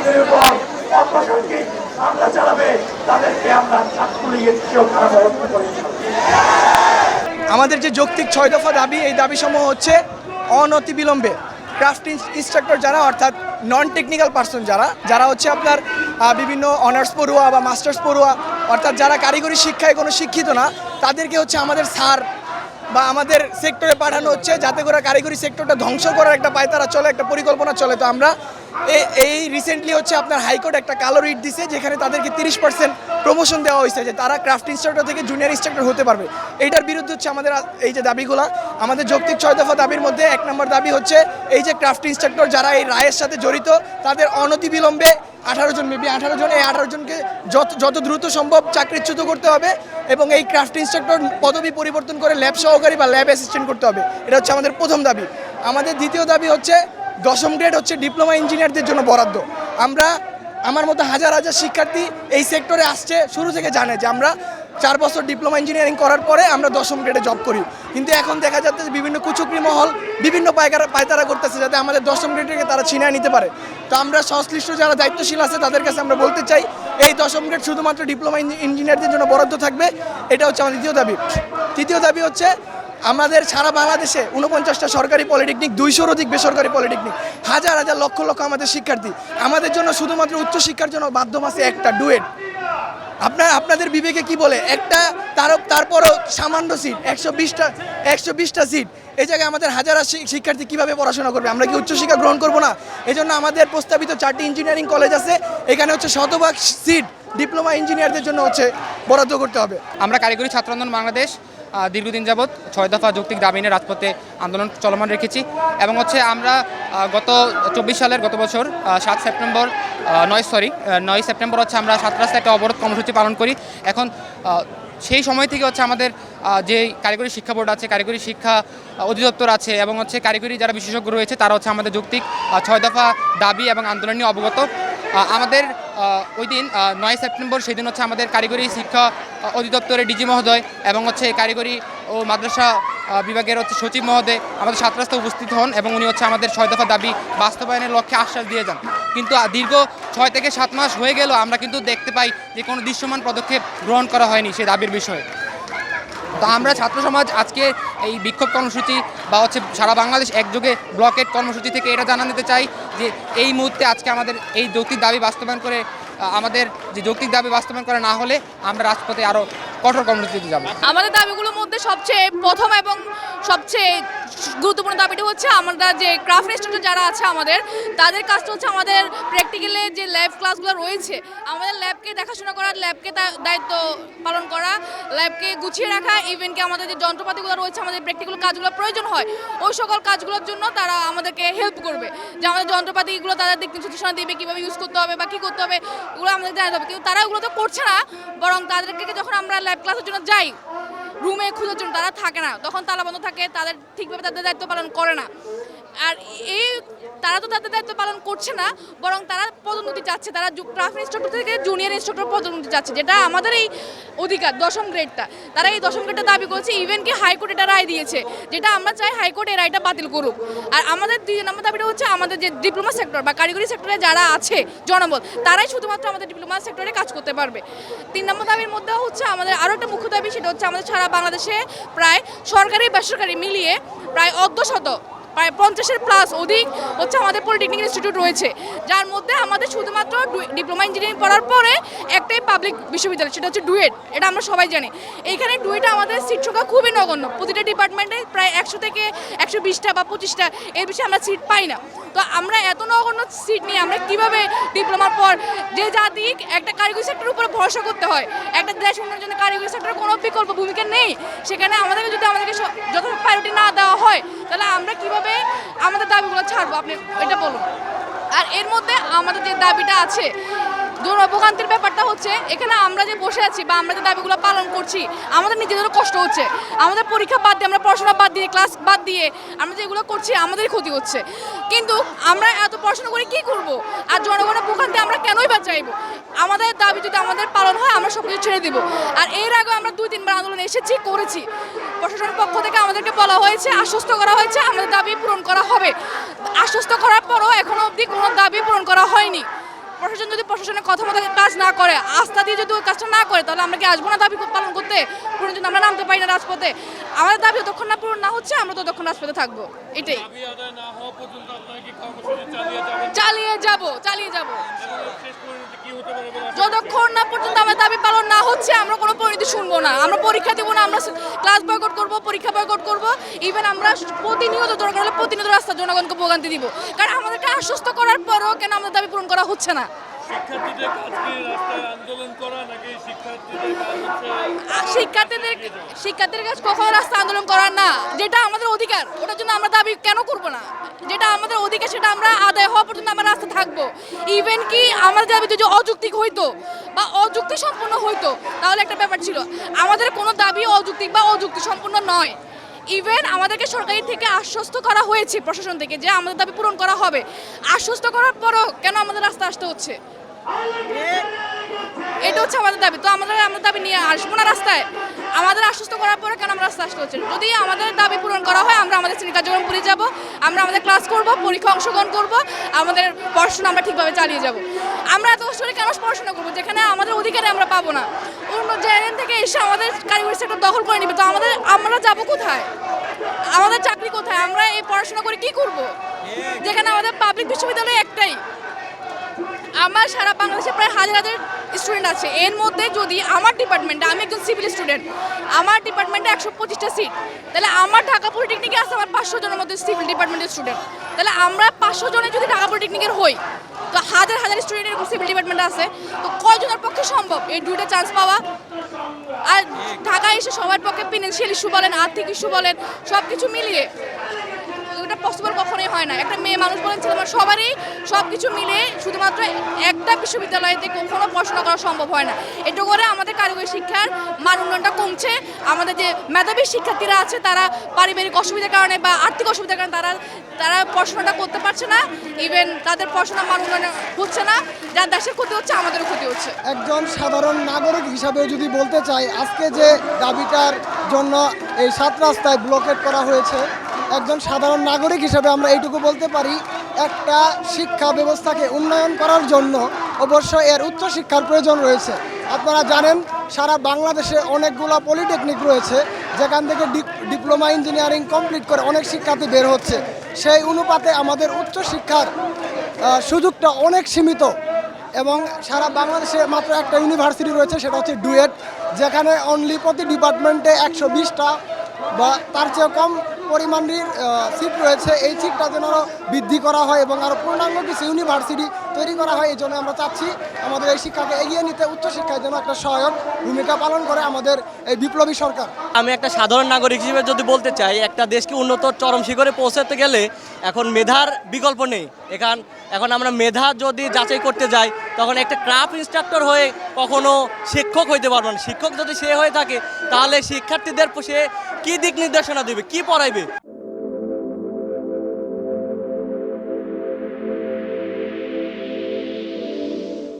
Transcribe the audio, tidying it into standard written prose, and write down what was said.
আমাদের উপর অপ্রাসঙ্গিক হামলা চালাবে তাদেরকে আমরা ছাত্রলীগের চেয়েও খারাপ অবস্থা করেছি। আমাদের যে যৌক্তিক 6 দফা দাবি, এই দাবিসমূহ হচ্ছে অনতিবিলম্বে ক্রাফট ইনস্ট্রাক্টর যারা, অর্থাৎ নন টেকনিক্যাল পার্সন যারা হচ্ছে আপনার বিভিন্ন অনার্স পড়ুয়া বা মাস্টার্স পড়ুয়া, অর্থাৎ যারা কারিগরি শিক্ষায় কোনো শিক্ষিত না, তাদেরকে হচ্ছে আমাদের স্যার বা আমাদের সেক্টরে পাঠানো হচ্ছে যাতে করে কারিগরি সেক্টরটা ধ্বংস করার একটা পায়তারা চলে, একটা পরিকল্পনা চলে। তো আমরা এই রিসেন্টলি হচ্ছে আপনার হাইকোর্ট একটা কালো রিট দিছে, যেখানে তাদেরকে 30% প্রমোশন দেওয়া হয়েছে, যে তারা ক্রাফট ইনস্ট্রাক্টর থেকে জুনিয়র ইনস্ট্রাক্টর হতে পারবে। এইটার বিরুদ্ধে হচ্ছে আমাদের এই যে দাবিগুলো। আমাদের যৌক্তিক 6 দফা দাবির মধ্যে 1 নম্বর দাবি হচ্ছে এই যে ক্রাফট ইনস্ট্রাক্টর যারা এই রায়ের সাথে জড়িত, তাদের অনতিবিলম্বে 18 জন, মেবি 18 জন, এই 18 জনকে যত দ্রুত সম্ভব চাকরিচ্যুত করতে হবে এবং এই ক্রাফট ইনস্ট্রাক্টর পদবি পরিবর্তন করে ল্যাব সহকারী বা ল্যাব অ্যাসিস্ট্যান্ট করতে হবে। এটা হচ্ছে আমাদের প্রথম দাবি। আমাদের দ্বিতীয় দাবি হচ্ছে 10ম গ্রেড হচ্ছে ডিপ্লোমা ইঞ্জিনিয়ারদের জন্য বরাদ্দ। আমার মতো হাজার হাজার শিক্ষার্থী এই সেক্টরে আসছে, শুরু থেকে জানে যে আমরা 4 বছর ডিপ্লোমা ইঞ্জিনিয়ারিং করার পরে আমরা 10ম গ্রেডে জব করি, কিন্তু এখন দেখা যাচ্ছে যে বিভিন্ন কুচুকরি মহল বিভিন্ন পায়তারা করতেছে যাতে আমাদের 10ম গ্রেডকে তারা ছিনিয়ে নিতে পারে। তো আমরা সংশ্লিষ্ট যারা দায়িত্বশীল আছে তাদের কাছে আমরা বলতে চাই, এই 10ম গ্রেড শুধুমাত্র ডিপ্লোমা ইঞ্জিনিয়ারদের জন্য বরাদ্দ থাকবে। এটা হচ্ছে আমাদের দ্বিতীয় দাবি। তৃতীয় দাবি হচ্ছে আমাদের সারা বাংলাদেশে 49টা সরকারি পলিটেকনিক, 200-র অধিক বেসরকারি পলিটেকনিক, হাজার হাজার লক্ষ লক্ষ আমাদের শিক্ষার্থী, আমাদের জন্য শুধুমাত্র উচ্চশিক্ষার জন্য মাধ্যম আছে একটা, ডুয়েট। আপনাদের বিবেকে কি বলে? একটা তারপরও সামান্য সিট, 120টা সিট, এই জায়গায় আমাদের হাজার শিক্ষার্থী কীভাবে পড়াশোনা করবে? আমরা কি উচ্চশিক্ষা গ্রহণ করবো না? এই জন্য আমাদের প্রস্তাবিত 4টি ইঞ্জিনিয়ারিং কলেজ আছে, এখানে হচ্ছে শতভাগ সিট ডিপ্লোমা ইঞ্জিনিয়ারদের জন্য হচ্ছে বরাদ্দ করতে হবে। আমরা কারিগরি ছাত্র আন্দোলন বাংলাদেশ দীর্ঘদিন যাবৎ 6 দফা যৌক্তিক দাবি নিয়ে রাজপথে আন্দোলন চলমান রেখেছি এবং হচ্ছে আমরা গত 24 সালের গত বছর 9 সেপ্টেম্বর হচ্ছে আমরা 7 রাস্তায় একটা অবরোধ কর্মসূচি পালন করি। এখন সেই সময় থেকে হচ্ছে আমাদের যে কারিগরি শিক্ষা বোর্ড আছে, কারিগরি শিক্ষা অধিদপ্তর আছে এবং হচ্ছে কারিগরি যারা বিশেষজ্ঞ রয়েছে তারা হচ্ছে আমাদের যৌক্তিক 6 দফা দাবি এবং আন্দোলন নিয়ে অবগত। আমাদের ওই দিন 9 সেপ্টেম্বর সেদিন হচ্ছে আমাদের কারিগরি শিক্ষা অধিদপ্তরের ডিজি মহোদয় এবং হচ্ছে কারিগরি ও মাদ্রাসা বিভাগের হচ্ছে সচিব মহোদয় আমাদের 7 রাস্তায় উপস্থিত হন এবং উনি হচ্ছে আমাদের 6 দফা দাবি বাস্তবায়নের লক্ষ্যে আশ্বাস দিয়ে যান। কিন্তু দীর্ঘ 6 থেকে 7 মাস হয়ে গেল আমরা কিন্তু দেখতে পাই যে কোনো দৃশ্যমান পদক্ষেপ গ্রহণ করা হয়নি সেই দাবির বিষয়ে। তো আমরা ছাত্র সমাজ আজকে এই বিক্ষোভ কর্মসূচি বা হচ্ছে সারা বাংলাদেশ একযোগে ব্লকেট কর্মসূচি থেকে এটা জানা নিতে চাই যে এই মুহূর্তে আজকে আমাদের এই যৌক্তিক দাবি বাস্তবায়ন করে, আমাদের যে যৌক্তিক দাবি বাস্তবায়ন করা না হলে আমরা রাজপথে আরও কঠোর কর্মসূচিতে যাব। আমাদের দাবিগুলোর মধ্যে সবচেয়ে প্রথম এবং সবচেয়ে গুরুত্বপূর্ণ দাবিটা হচ্ছে আমরা যে ক্রাফট ইনস্টিটিউট যারা আছে আমাদের, তাদের কাজটা হচ্ছে আমাদের প্র্যাকটিক্যালে যে ল্যাব ক্লাসগুলো রয়েছে, আমাদের ল্যাবকে দেখাশোনা করা, ল্যাবকে দায়িত্ব পালন করা, ল্যাবকে গুছিয়ে রাখা, ইভেন কি আমাদের যে যন্ত্রপাতিগুলো রয়েছে, আমাদের প্র্যাকটিক্যাল কাজগুলো প্রয়োজন হয়, ওই সকল কাজগুলোর জন্য তারা আমাদেরকে হেল্প করবে। যে আমাদের যন্ত্রপাতিগুলো তাদের দিক নির্দেশনা দেবে, কীভাবে ইউজ করতে হবে বা কী করতে হবে, ওগুলো আমাদের জানাতে হবে। কিন্তু তারা ওগুলো তো করছে না, বরং তাদেরকে যখন আমরা ল্যাব ক্লাসের জন্য যাই, রুমে খোঁজার জন্য তারা থাকে না, তখন তালা বন্ধ থাকে, তাদের ঠিকভাবে তাদের দায়িত্ব পালন করে না। আর তারা তো তাদের দায়িত্ব পালন করছে না, বরং তারা পদোন্নতি চাচ্ছে, তারা ক্রাফট ইনস্ট্রাক্টর থেকে জুনিয়র ইনস্ট্রাক্টর পদোন্নতি চাচ্ছে, যেটা আমাদের এই অধিকার 10ম গ্রেডটা। তারা এই 10ম গ্রেডটা দাবি করেছে, ইভেন কি হাইকোর্ট এটা রায় দিয়েছে, যেটা আমরা চাই হাইকোর্ট এই রায়টা বাতিল করুক। আর আমাদের 2 নম্বর দাবিটা হচ্ছে আমাদের যে ডিপ্লোমা সেক্টর বা কারিগরি সেক্টরে যারা আছে জনবল, তারাই শুধুমাত্র আমাদের ডিপ্লোমা সেক্টরে কাজ করতে পারবে। 3 নম্বর দাবির মধ্যে হচ্ছে আমাদের আরও একটা মুখ্য দাবি, সেটা হচ্ছে আমাদের সারা বাংলাদেশে প্রায় সরকারি বেসরকারি মিলিয়ে প্রায় অর্ধশত, প্রায় 50-এর প্লাস অধিক হচ্ছে আমাদের পলিটেকনিক ইনস্টিটিউট রয়েছে, যার মধ্যে আমাদের শুধুমাত্র ডিপ্লোমা ইঞ্জিনিয়ারিং পড়ার পরে একটাই পাবলিক বিশ্ববিদ্যালয়, সেটা হচ্ছে ডুয়েট। এটা আমরা সবাই জানি। এইখানে ডুয়েটে আমাদের সিট সংখ্যা খুবই নগণ্য, প্রতিটা ডিপার্টমেন্টে প্রায় 100 থেকে 120টা বা 25টা, এর বেশি আমরা সিট পাই না। তো আমরা এত নগণ্য সিট নিয়ে আমরা কীভাবে ডিপ্লোমার পর যে জাতি একটা কারিগরি সেক্টরের উপরে ভরসা করতে হয়, একটা দেশ উন্নয়নের জন্য কারিগরি সেক্টরের কোনো বিকল্প ভূমিকা নেই, সেখানে আমাদেরকে যথেষ্ট প্রায়োরিটি না দেওয়া হয়, তাহলে আমরা কীভাবে আমাদের দাবিগুলো ছাড়বো? আপনি এটা বলুন। আর এর মধ্যে আমাদের যে দাবিটা আছে, ভোগান্তির ব্যাপারটা হচ্ছে এখানে আমরা যে বসে আছি বা আমরা যে দাবিগুলো পালন করছি, আমাদের নিজেদেরও কষ্ট হচ্ছে। আমাদের পরীক্ষা বাদ দিয়ে, আমরা পড়াশোনা বাদ দিয়ে, ক্লাস বাদ দিয়ে আমরা যেগুলো করছি, আমাদেরই ক্ষতি হচ্ছে। কিন্তু আমরা এত পড়াশোনা করে কি করব? আর জনগণের ভোগান্তি আমরা কেনই বা চাইবো? আমাদের দাবি যদি আমাদের পালন হয়, আমরা সব কিছু ছেড়ে দেবো। আর এর আগে আমরা 2-3 বার আন্দোলন এসেছি, করেছি। প্রশাসনের পক্ষ থেকে আমাদেরকে বলা হয়েছে, আশ্বস্ত করা হয়েছে আমাদের দাবি পূরণ করা হবে। আশ্বস্ত করার পরও এখনো অবধি কোনো দাবি পূরণ করা হয়নি। প্রশাসন যদি প্রশাসনের কথা মতো কাজ না করে, আস্থা দিয়ে যদি ওই কাজটা না করে, তাহলে আমরা কি আসবো না দাবি পালন করতে? পুরো যদি আমরা নামতে পারি না রাজপথে, আমাদের দাবি যতক্ষণ না পূরণ না হচ্ছে আমরা ততক্ষণ রাজপথে থাকবো। এটাই চালিয়ে যাব যতক্ষণ না পর্যন্ত আমার দাবি পালন না হচ্ছে আমরা কোনো পরিণতি শুনবো না। আমরা পরীক্ষা দেবো না, আমরা ক্লাস বয়কট করবো, পরীক্ষা বয়কট করবো, ইভেন আমরা প্রতিনিয়ত দরকার হলে প্রতিনিয়ত রাস্তা জনগণকে ভোগান্তি দিব। কারণ আমাদেরকে আশ্বস্ত করার পরও কেন আমাদের দাবি পূরণ করা হচ্ছে না? শিক্ষার্থীদের কাছে কখনো রাস্তা আন্দোলন করার না, যেটা আমাদের অধিকার ওটার জন্য আমরা দাবি কেন করবো না? যেটা আমাদের অধিকার সেটা আমরা আদায় হওয়া পর্যন্ত আমরা রাস্তা থাকবো। ইভেন কি আমাদের দাবি যদি অযৌক্তিক হইতো বা অযুক্তি সম্পূর্ণ হইতো তাহলে একটা ব্যাপার ছিল। আমাদের কোনো দাবি অযৌক্তিক বা অযুক্তি সম্পূর্ণ নয়। ইভেন আমাদেরকে সরকারি থেকে আশ্বস্ত করা হয়েছে, প্রশাসন থেকে, যে আমাদের দাবি পূরণ করা হবে। আশ্বস্ত করার পরও কেন আমাদের রাস্তা আসতে হচ্ছে? এটা হচ্ছে আমাদের দাবি। তো আমাদের দাবি নিয়ে আসবো না রাস্তায়? আমাদের আশ্বস্ত করার পরে কেন আমরা রাস্তা আসতে হচ্ছে? যদি আমাদের দাবি পূরণ করা হয় আমরা আমাদের শ্রেণী কার্যক্রম করে যাব, আমরা আমাদের ক্লাস করব, পরীক্ষা অংশগ্রহণ করব, আমাদের পড়াশোনা আমরা ঠিকভাবে চালিয়ে যাব। আমরা এত কষ্ট করে কেন পড়াশোনা করবো যেখানে আমাদের অধিকারে আমরা পাবো না? অন্য জায়গা থেকে এসে আমাদের কারিগরি সেক্টর দখল করে নিবে, তো আমরা যাব কোথায়? আমাদের চাকরি কোথায়? আমরা এই পড়াশোনা করে কি করব যেখানে আমাদের পাবলিক বিশ্ববিদ্যালয় একটাই? আমার সারা বাংলাদেশে প্রায় হাজার হাজার স্টুডেন্ট আছে। এর মধ্যে যদি আমার ডিপার্টমেন্টে, আমি একজন সিভিল স্টুডেন্ট, আমার ডিপার্টমেন্টে 125টা সিট, তাহলে আমার ঢাকা পলিটেকনিকে আছে আমার 500 জনের মধ্যে সিভিল ডিপার্টমেন্টের স্টুডেন্ট। তাহলে আমরা 500 জনে যদি ঢাকা পলিটেকনিকের হই, তো হাজার হাজার স্টুডেন্ট এরকম সিভিল ডিপার্টমেন্টে আছে, তো কয়জনের পক্ষে সম্ভব এই দুইটা চান্স পাওয়া? আর ঢাকায় এসে সবার পক্ষে ফিনান্সিয়াল ইস্যু বলেন, আর্থিক ইস্যু বলেন, সব কিছু মিলিয়ে এটা পসিবল কখনোই হয় না। একটা মেয়ে মানুষ বলেন, ছেলে মানুষ, সবারই সব কিছু মিলে শুধুমাত্র একটা বিশ্ববিদ্যালয়তে কখনো পড়াশোনা করা সম্ভব হয় না। এটা করে আমাদের কারিগরি শিক্ষার মান উন্নয়নটা কমছে। আমাদের যে মেধাবী শিক্ষার্থীরা আছে তারা পারিবারিক অসুবিধার কারণে বা আর্থিক অসুবিধার কারণে তারা পড়াশোনাটা করতে পারছে না। ইভেন তাদের পড়াশোনা মান উন্নয়ন হচ্ছে না, যার দেশের ক্ষতি হচ্ছে, আমাদেরও ক্ষতি হচ্ছে। একজন সাধারণ নাগরিক হিসাবে যদি বলতে চাই, আজকে যে দাবিটার জন্য এই 7 রাস্তায় ব্লকেট করা হয়েছে, একজন সাধারণ নাগরিক হিসেবে আমরা এইটুকু বলতে পারি, একটা শিক্ষা ব্যবস্থাকে উন্নয়ন করার জন্য অবশ্যই এর উচ্চশিক্ষার প্রয়োজন রয়েছে। আপনারা জানেন সারা বাংলাদেশে অনেকগুলো পলিটেকনিক রয়েছে, যেখান থেকে ডিপ্লোমা ইঞ্জিনিয়ারিং কমপ্লিট করে অনেক শিক্ষার্থী বের হচ্ছে। সেই অনুপাতে আমাদের উচ্চশিক্ষার সুযোগটা অনেক সীমিত, এবং সারা বাংলাদেশে মাত্র একটা ইউনিভার্সিটি রয়েছে, সেটা হচ্ছে ডুয়েট, যেখানে অনলি প্রতি ডিপার্টমেন্টে 120টা বা তার চেয়ে কম পরিমাণের সিট রয়েছে। এই সিটটা যেন আরও বৃদ্ধি করা হয় এবং আরও পূর্ণাঙ্গ কিছু ইউনিভার্সিটি তৈরি করা হয়। এই জন্য আমরা চাচ্ছি আমাদের এই শিক্ষাকে এগিয়ে নিতে উচ্চশিক্ষায় যেন একটা সহায়ক ভূমিকা পালন করে আমাদের এই বিপ্লবী সরকার। আমি একটা সাধারণ নাগরিক হিসেবে যদি বলতে চাই, একটা দেশকে উন্নত চরম শিখরে পৌঁছাতে গেলে এখন মেধার বিকল্প নেই। এখন আমরা মেধা যদি যাচাই করতে যাই, তখন একটা ক্রাফট ইনস্ট্রাক্টর হয়ে কখনো শিক্ষক হইতে পারবে না। শিক্ষক যদি সে হয়ে থাকে তাহলে শিক্ষার্থীদের সে কী দিক নির্দেশনা দেবে, কী পড়াইবে?